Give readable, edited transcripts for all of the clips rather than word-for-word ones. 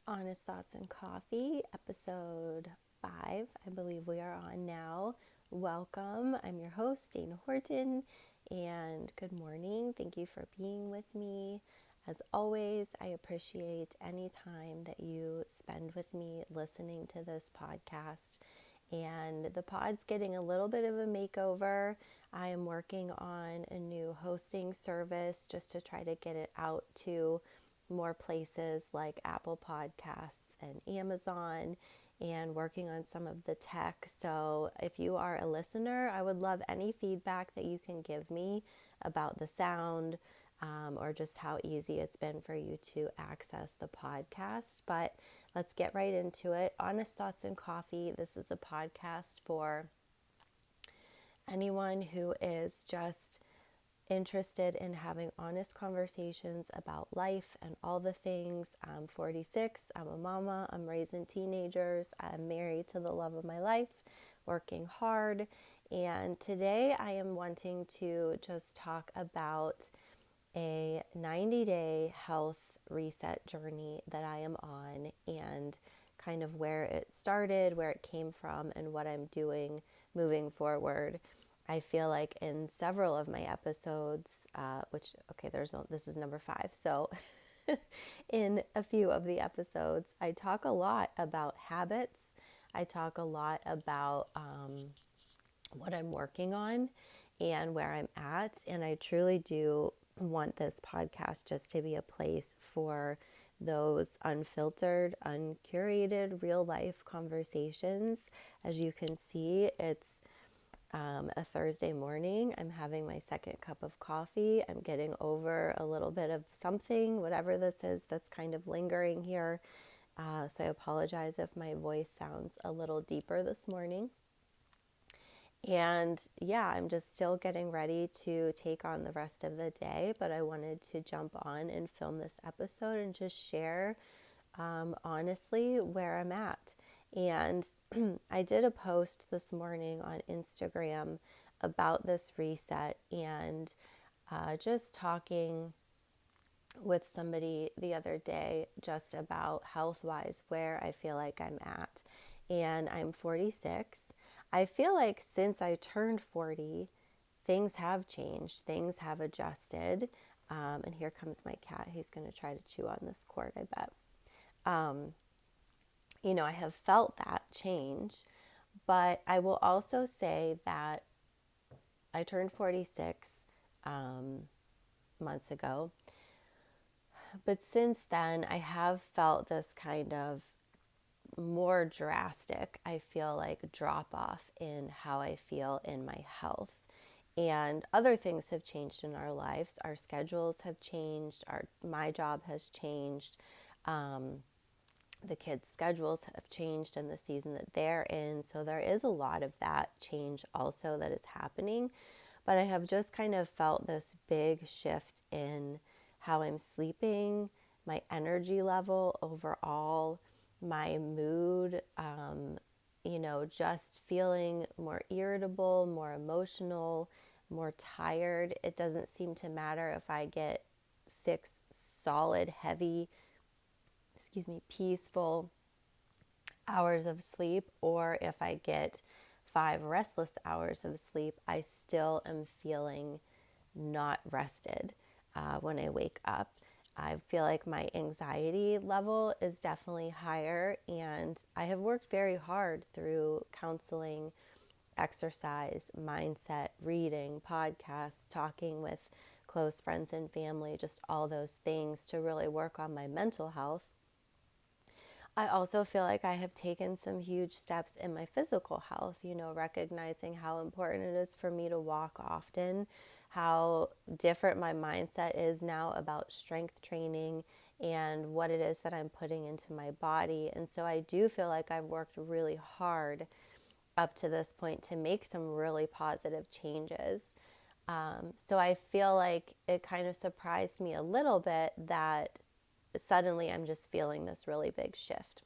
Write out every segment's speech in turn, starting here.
Honest Thoughts and Coffee, episode 5. I believe we are on now. Welcome. I'm your host, Dana Horton, and good morning. Thank you for being with me. As always, I appreciate any time that you spend with me listening to this podcast. And the pod's getting a little bit of a makeover. I am working on a new hosting service just to try to get it out to more places like Apple Podcasts and Amazon, and working on some of the tech. So if you are a listener, I would love any feedback that you can give me about the sound, or just how easy it's been for you to access the podcast. But let's get right into it. Honest Thoughts and Coffee. This is a podcast for anyone who is just interested in having honest conversations about life and all the things. I'm 46, I'm a mama, I'm raising teenagers, I'm married to the love of my life, working hard. And today I am wanting to just talk about a 90-day health reset journey that I am on, and kind of where it started, where it came from, and what I'm doing moving forward. I feel like in several of my episodes, this is number 5. So in a few of the episodes, I talk a lot about habits. I talk a lot about what I'm working on and where I'm at. And I truly do want this podcast just to be a place for those unfiltered, uncurated, real life conversations. As you can see, it's a Thursday morning. I'm having my second cup of coffee. I'm getting over a little bit of something, whatever this is, that's kind of lingering here. So I apologize if my voice sounds a little deeper this morning. And yeah, I'm just still getting ready to take on the rest of the day, but I wanted to jump on and film this episode and just share honestly where I'm at. And I did a post this morning on Instagram about this reset, and just talking with somebody the other day just about health-wise where I feel like I'm at. And I'm 46. I feel like since I turned 40, things have changed, things have adjusted. And here comes my cat. He's going to try to chew on this cord, I bet. I have felt that change, but I will also say that I turned 46 months ago. But since then, I have felt this kind of more drastic, I feel like, drop off in how I feel in my health. And other things have changed in our lives. Our schedules have changed. My job has changed. The kids' schedules have changed in the season that they're in. So there is a lot of that change also that is happening. But I have just kind of felt this big shift in how I'm sleeping, my energy level overall, my mood, just feeling more irritable, more emotional, more tired. It doesn't seem to matter if I get 6 solid, heavy, peaceful hours of sleep, or if I get 5 restless hours of sleep, I still am feeling not rested when I wake up. I feel like my anxiety level is definitely higher, and I have worked very hard through counseling, exercise, mindset, reading, podcasts, talking with close friends and family, just all those things to really work on my mental health. I also feel like I have taken some huge steps in my physical health, recognizing how important it is for me to walk often, how different my mindset is now about strength training and what it is that I'm putting into my body. And so I do feel like I've worked really hard up to this point to make some really positive changes. So I feel like it kind of surprised me a little bit that suddenly I'm just feeling this really big shift.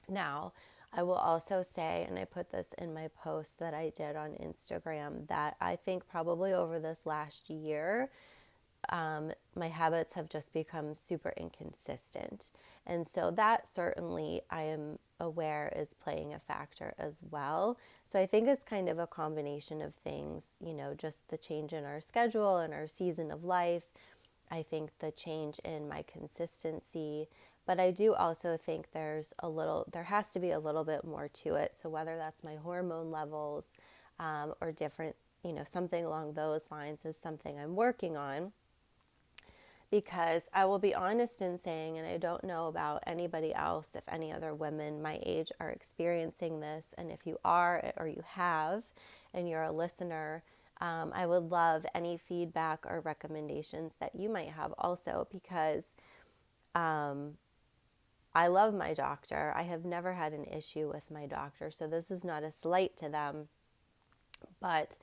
Now, I will also say, and I put this in my post that I did on Instagram, that I think probably over this last year, my habits have just become super inconsistent. And so that certainly I am aware is playing a factor as well. So I think it's kind of a combination of things, just the change in our schedule and our season of life. I think the change in my consistency, but I do also think there has to be a little bit more to it. So whether that's my hormone levels or different, something along those lines is something I'm working on. Because I will be honest in saying, and I don't know about anybody else, if any other women my age are experiencing this, and if you are or you have, and you're a listener, I would love any feedback or recommendations that you might have also, because I love my doctor. I have never had an issue with my doctor, so this is not a slight to them, but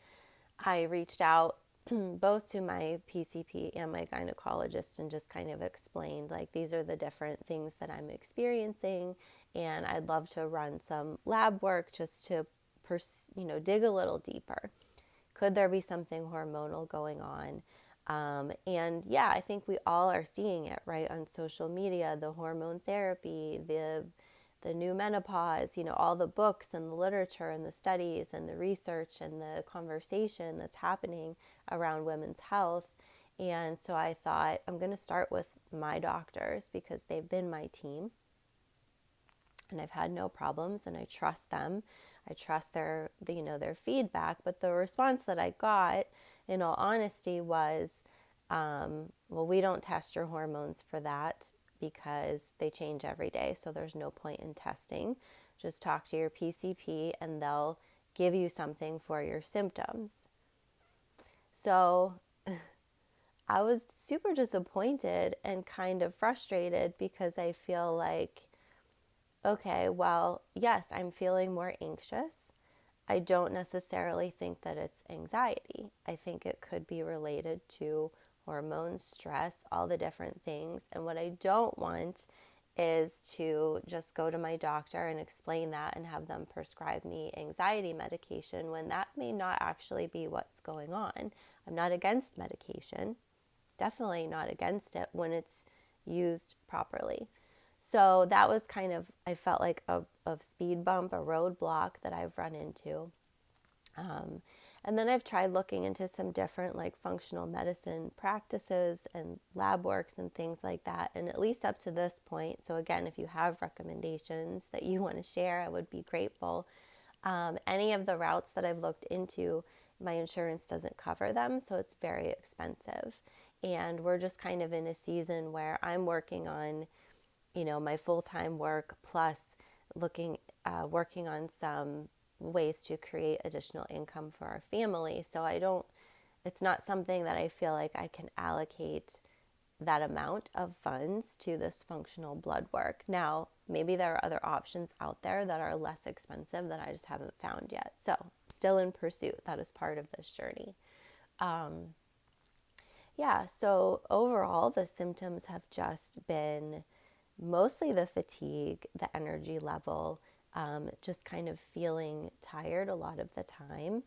I reached out both to my PCP and my gynecologist and just kind of explained, like, these are the different things that I'm experiencing, and I'd love to run some lab work just to dig a little deeper. Could there be something hormonal going on? And yeah, I think we all are seeing it, right, on social media, the hormone therapy, the new menopause, all the books and the literature and the studies and the research and the conversation that's happening around women's health. And so I thought, I'm going to start with my doctors because they've been my team and I've had no problems and I trust them. I trust their feedback. But the response that I got, in all honesty, was, well, we don't test your hormones for that because they change every day. So there's no point in testing. Just talk to your PCP and they'll give you something for your symptoms. So I was super disappointed and kind of frustrated because I feel like, okay, well, yes, I'm feeling more anxious. I don't necessarily think that it's anxiety. I think it could be related to hormones, stress, all the different things. And what I don't want is to just go to my doctor and explain that and have them prescribe me anxiety medication when that may not actually be what's going on. I'm not against medication, definitely not against it when it's used properly. So that was kind of, I felt like a speed bump, a roadblock that I've run into. And then I've tried looking into some different like functional medicine practices and lab works and things like that. And at least up to this point, so again, if you have recommendations that you want to share, I would be grateful. Any of the routes that I've looked into, my insurance doesn't cover them, so it's very expensive. And we're just kind of in a season where I'm working on, my full-time work plus working on some ways to create additional income for our family. So it's not something that I feel like I can allocate that amount of funds to this functional blood work. Now, maybe there are other options out there that are less expensive that I just haven't found yet. So still in pursuit. That is part of this journey. So overall, the symptoms have just been mostly the fatigue, the energy level, just kind of feeling tired a lot of the time,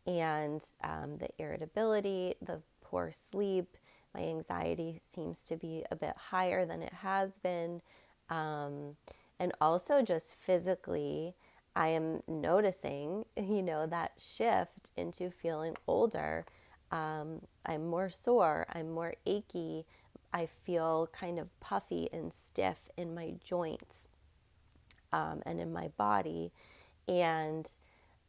and the irritability, the poor sleep. My anxiety seems to be a bit higher than it has been. And also just physically, I am noticing, that shift into feeling older. I'm more sore, I'm more achy. I feel kind of puffy and stiff in my joints and in my body. And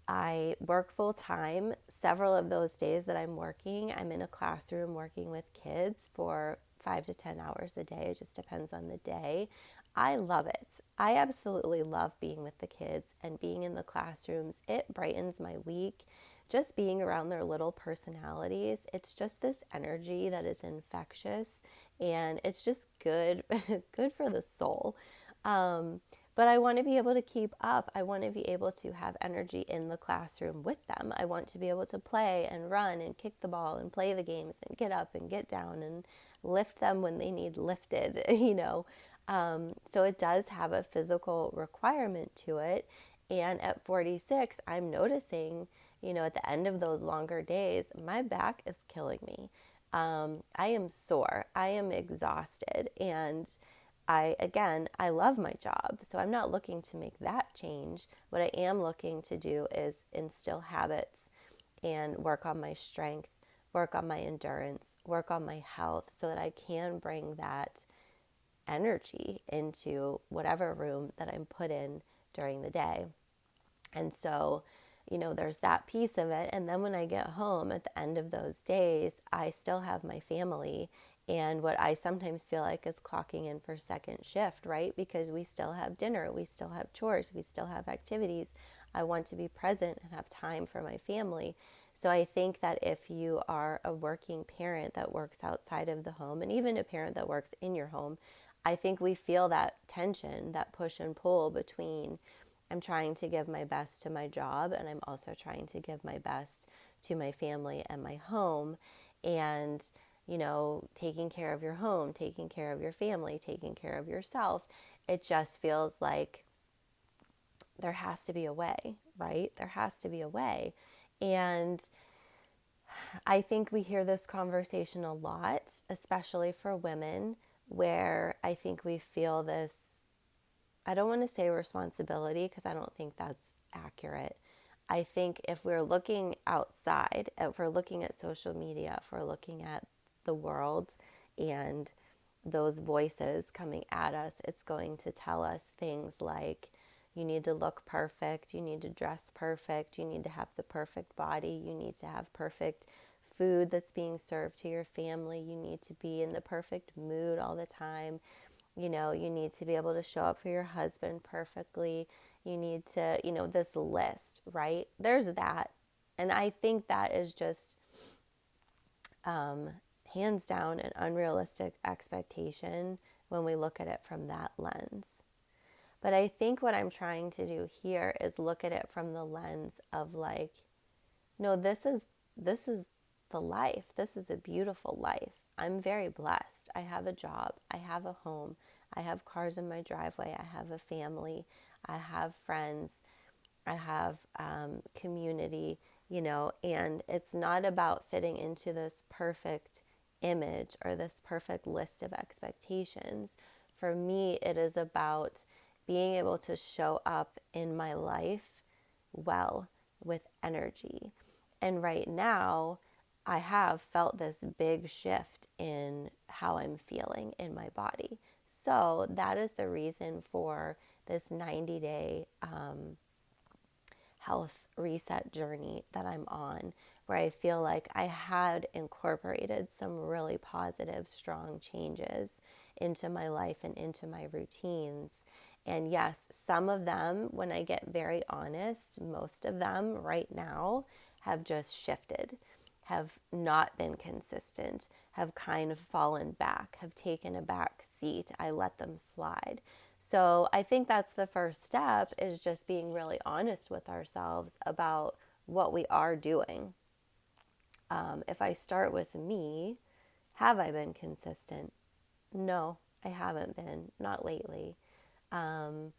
I work full time. Several of those days that I'm working, I'm in a classroom working with kids for 5 to 10 hours a day. It just depends on the day. I love it. I absolutely love being with the kids and being in the classrooms. It brightens my week. Just being around their little personalities, it's just this energy that is infectious and it's just good, good for the soul. But I want to be able to keep up. I want to be able to have energy in the classroom with them. I want to be able to play and run and kick the ball and play the games and get up and get down and lift them when they need lifted, So it does have a physical requirement to it. And at 46, I'm noticing, at the end of those longer days, my back is killing me. I am sore. I am exhausted. And I love my job. So I'm not looking to make that change. What I am looking to do is instill habits and work on my strength, work on my endurance, work on my health so that I can bring that energy into whatever room that I'm put in during the day. And so, there's that piece of it. And then when I get home at the end of those days, I still have my family and what I sometimes feel like is clocking in for second shift, right? Because we still have dinner, we still have chores, we still have activities. I want to be present and have time for my family. So I think that if you are a working parent that works outside of the home, and even a parent that works in your home, I think we feel that tension, that push and pull between I'm trying to give my best to my job and I'm also trying to give my best to my family and my home. And, taking care of your home, taking care of your family, taking care of yourself, it just feels like there has to be a way, right? There has to be a way. And I think we hear this conversation a lot, especially for women, where I think we feel this, I don't want to say responsibility because I don't think that's accurate. I think if we're looking outside, if we're looking at social media, if we're looking at the world and those voices coming at us, it's going to tell us things like, you need to look perfect, you need to dress perfect, you need to have the perfect body, you need to have perfect food that's being served to your family, you need to be in the perfect mood all the time. You need to be able to show up for your husband perfectly. You need to, this list, right? There's that. And I think that is just hands down an unrealistic expectation when we look at it from that lens. But I think what I'm trying to do here is look at it from the lens of like, no, this is the life. This is a beautiful life. I'm very blessed. I have a job. I have a home. I have cars in my driveway. I have a family. I have friends. I have community, and it's not about fitting into this perfect image or this perfect list of expectations. For me, it is about being able to show up in my life well with energy. And right now, I have felt this big shift in how I'm feeling in my body. So that is the reason for this 90-day health reset journey that I'm on, where I feel like I had incorporated some really positive, strong changes into my life and into my routines. And yes, some of them, when I get very honest, most of them right now have just shifted, have not been consistent, have kind of fallen back, have taken a back seat. I let them slide. So I think that's the first step, is just being really honest with ourselves about what we are doing. If I start with me, have I been consistent? No, I haven't been, not lately. Am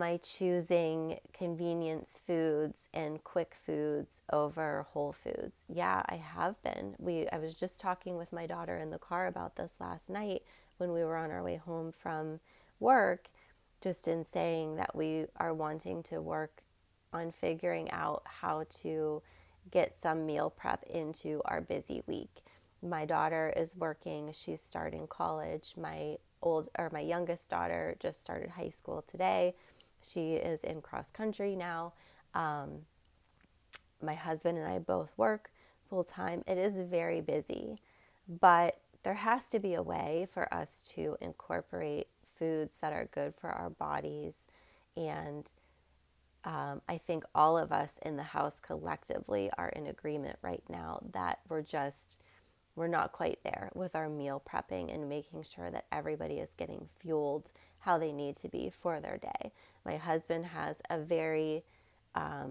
I choosing convenience foods and quick foods over whole foods? Yeah, I have been. I was just talking with my daughter in the car about this last night when we were on our way home from work, just in saying that we are wanting to work on figuring out how to get some meal prep into our busy week. My daughter is working, she's starting college. My youngest daughter just started high school today. She is in cross country now. My husband and I both work full time. It is very busy, but there has to be a way for us to incorporate foods that are good for our bodies. And I think all of us in the house collectively are in agreement right now that we're not quite there with our meal prepping and making sure that everybody is getting fueled how they need to be for their day. My husband has a very, I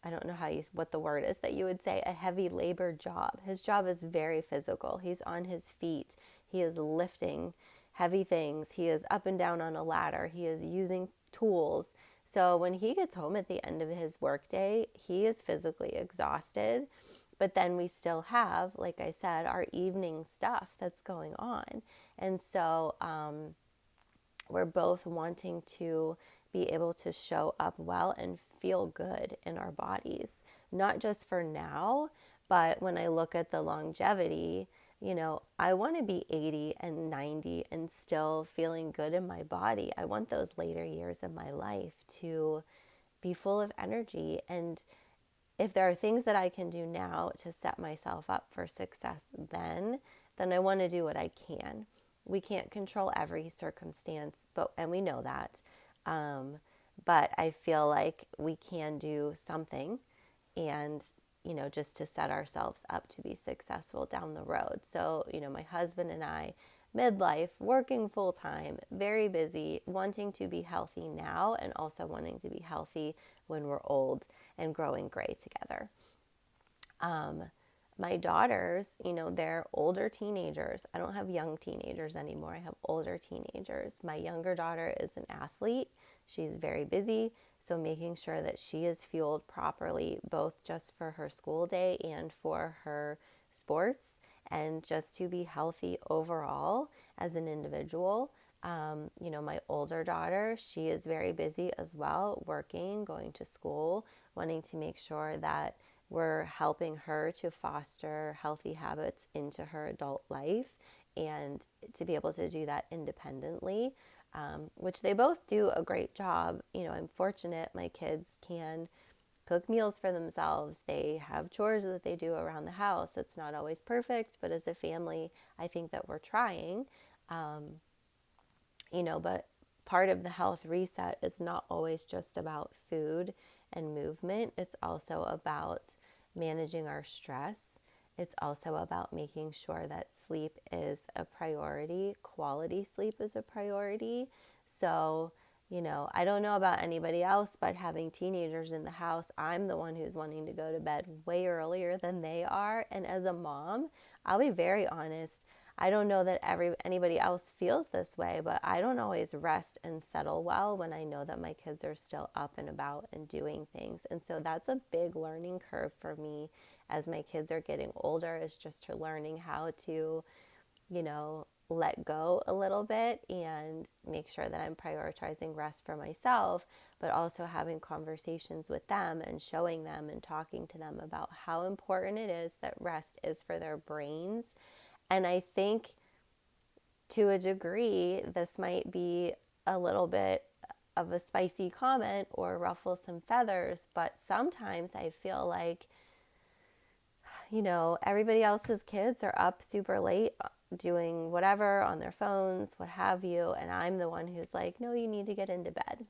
don't know what the word is that you would say, a heavy labor job. His job is very physical. He's on his feet. He is lifting heavy things. He is up and down on a ladder. He is using tools. So when he gets home at the end of his workday, he is physically exhausted, But then we still have, like I said, our evening stuff that's going on. And so we're both wanting to be able to show up well and feel good in our bodies, not just for now, but when I look at the longevity, I want to be 80 and 90 and still feeling good in my body. I want those later years of my life to be full of energy. And if there are things that I can do now to set myself up for success then I want to do what I can. We can't control every circumstance, and we know that. But I feel like we can do something and, just to set ourselves up to be successful down the road. So, my husband and I, midlife, working full time, very busy, wanting to be healthy now and also wanting to be healthy when we're old and growing gray together. My daughters, they're older teenagers. I don't have young teenagers anymore. I have older teenagers. My younger daughter is an athlete. She's very busy. So making sure that she is fueled properly, both just for her school day and for her sports, and just to be healthy overall as an individual. My older daughter, she is very busy as well, working, going to school, wanting to make sure that we're helping her to foster healthy habits into her adult life and to be able to do that independently, which they both do a great job. I'm fortunate my kids can cook meals for themselves. They have chores that they do around the house. It's not always perfect, but as a family, I think that we're trying. But part of the health reset is not always just about food and movement. It's also about managing our stress. It's also about making sure that sleep is a priority, quality sleep is a priority. So, I don't know about anybody else, but having teenagers in the house, I'm the one who's wanting to go to bed way earlier than they are. And as a mom, I'll be very honest, I don't know that anybody else feels this way, but I don't always rest and settle well when I know that my kids are still up and about and doing things. And so that's a big learning curve for me as my kids are getting older, is just to learning how to, let go a little bit and make sure that I'm prioritizing rest for myself, but also having conversations with them and showing them and talking to them about how important it is that rest is for their brains. And I think to a degree, this might be a little bit of a spicy comment or ruffle some feathers, but sometimes I feel like, everybody else's kids are up super late doing whatever on their phones, what have you, and I'm the one who's like, no, you need to get into bed.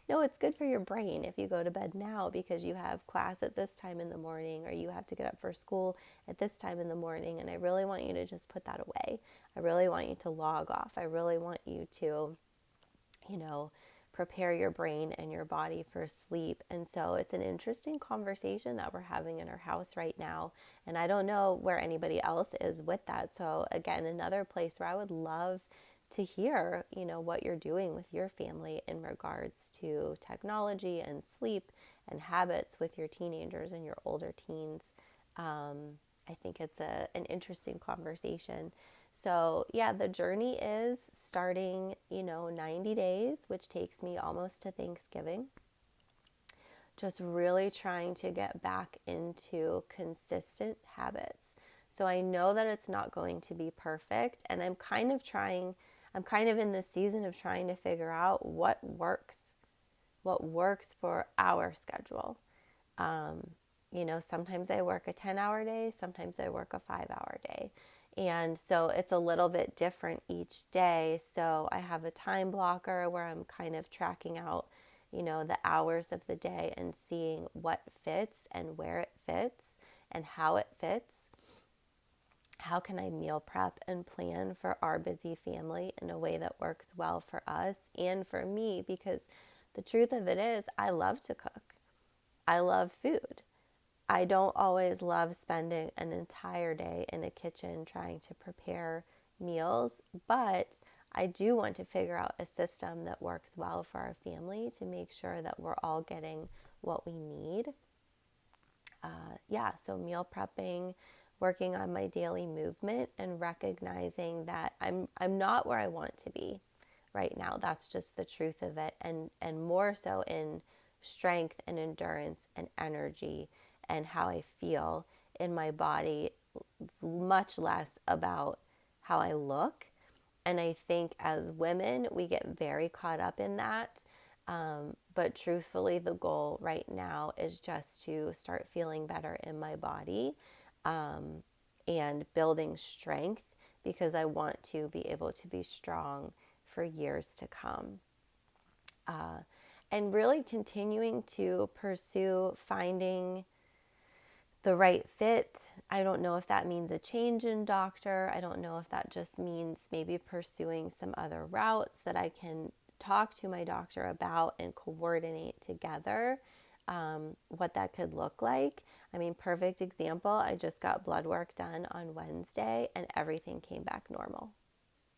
No, it's good for your brain if you go to bed now because you have class at this time in the morning or you have to get up for school at this time in the morning, and I really want you to just put that away. I really want you to log off. I really want you to, prepare your brain and your body for sleep. And so it's an interesting conversation that we're having in our house right now. And I don't know where anybody else is with that. So again, another place where I would love to hear, what you're doing with your family in regards to technology and sleep and habits with your teenagers and your older teens. I think it's an interesting conversation. So yeah, the journey is starting, 90 days, which takes me almost to Thanksgiving. Just really trying to get back into consistent habits. So I know that it's not going to be perfect, and I'm kind of in the season of trying to figure out what works for our schedule. Sometimes I work a 10-hour day, sometimes I work a 5-hour day. And so it's a little bit different each day. So I have a time blocker where I'm kind of tracking out, the hours of the day and seeing what fits and where it fits and how it fits. How can I meal prep and plan for our busy family in a way that works well for us and for me? Because the truth of it is, I love to cook. I love food. I don't always love spending an entire day in a kitchen trying to prepare meals, but I do want to figure out a system that works well for our family to make sure that we're all getting what we need. So meal prepping, working on my daily movement, and recognizing that I'm not where I want to be right now. That's just the truth of it, and more so in strength and endurance and energy and how I feel in my body, much less about how I look. And I think as women, we get very caught up in that. But truthfully, the goal right now is just to start feeling better in my body, and building strength, because I want to be able to be strong for years to come. And really continuing to pursue finding the right fit. I don't know if that means a change in doctor. I don't know if that just means maybe pursuing some other routes that I can talk to my doctor about and coordinate together, what that could look like. I mean, perfect example, I just got blood work done on Wednesday and everything came back normal.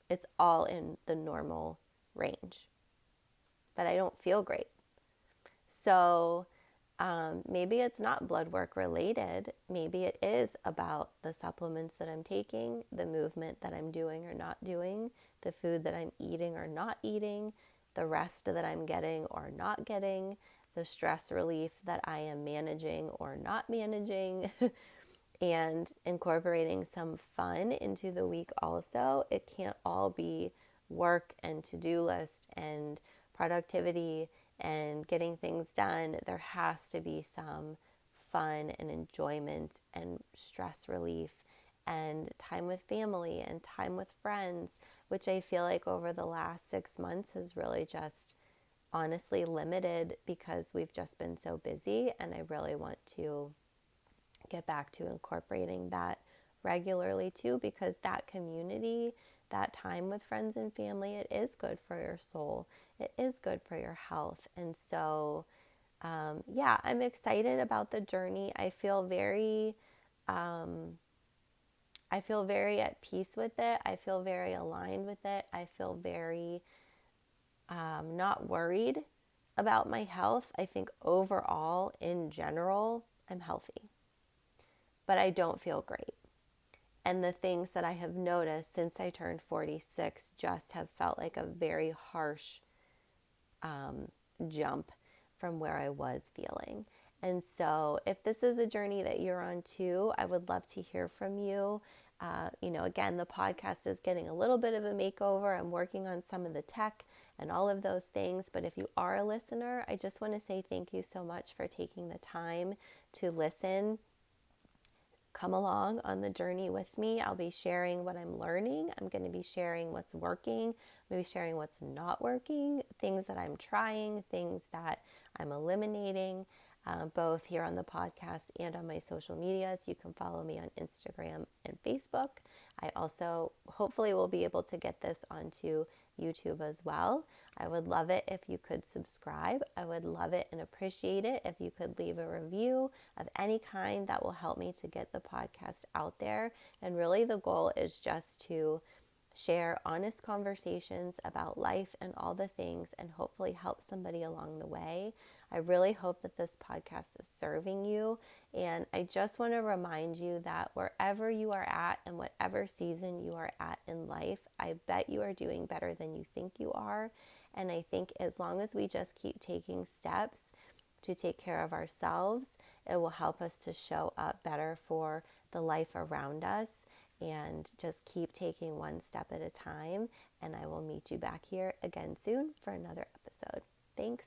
It's all in the normal range, but I don't feel great. So maybe it's not blood work related. Maybe it is about the supplements that I'm taking, the movement that I'm doing or not doing, the food that I'm eating or not eating, the rest that I'm getting or not getting, the stress relief that I am managing or not managing, and incorporating some fun into the week also. It can't all be work and to-do list and productivity and getting things done. There has to be some fun and enjoyment and stress relief and time with family and time with friends, which I feel like over the last 6 months has really just honestly limited because we've just been so busy. And I really want to get back to incorporating that regularly too, because that community, that time with friends and family, it is good for your soul. It is good for your health. And so, I'm excited about the journey. I feel very at peace with it. I feel very aligned with it. I feel very not worried about my health. I think overall, in general, I'm healthy, but I don't feel great. And the things that I have noticed since I turned 46 just have felt like a very harsh jump from where I was feeling. And so if this is a journey that you're on too, I would love to hear from you. Again, the podcast is getting a little bit of a makeover. I'm working on some of the tech and all of those things. But if you are a listener, I just want to say thank you so much for taking the time to listen. Come along on the journey with me. I'll be sharing what I'm learning. I'm going to be sharing what's working. I'm going to be sharing what's not working, things that I'm trying, things that I'm eliminating, both here on the podcast and on my social medias. You can follow me on Instagram and Facebook. I also hopefully will be able to get this onto YouTube as well. I would love it if you could subscribe. I would love it and appreciate it if you could leave a review of any kind. That will help me to get the podcast out there. And really the goal is just to share honest conversations about life and all the things and hopefully help somebody along the way. I really hope that this podcast is serving you. And I just want to remind you that wherever you are at and whatever season you are at in life, I bet you are doing better than you think you are. And I think as long as we just keep taking steps to take care of ourselves, it will help us to show up better for the life around us. And just keep taking one step at a time. And I will meet you back here again soon for another episode. Thanks.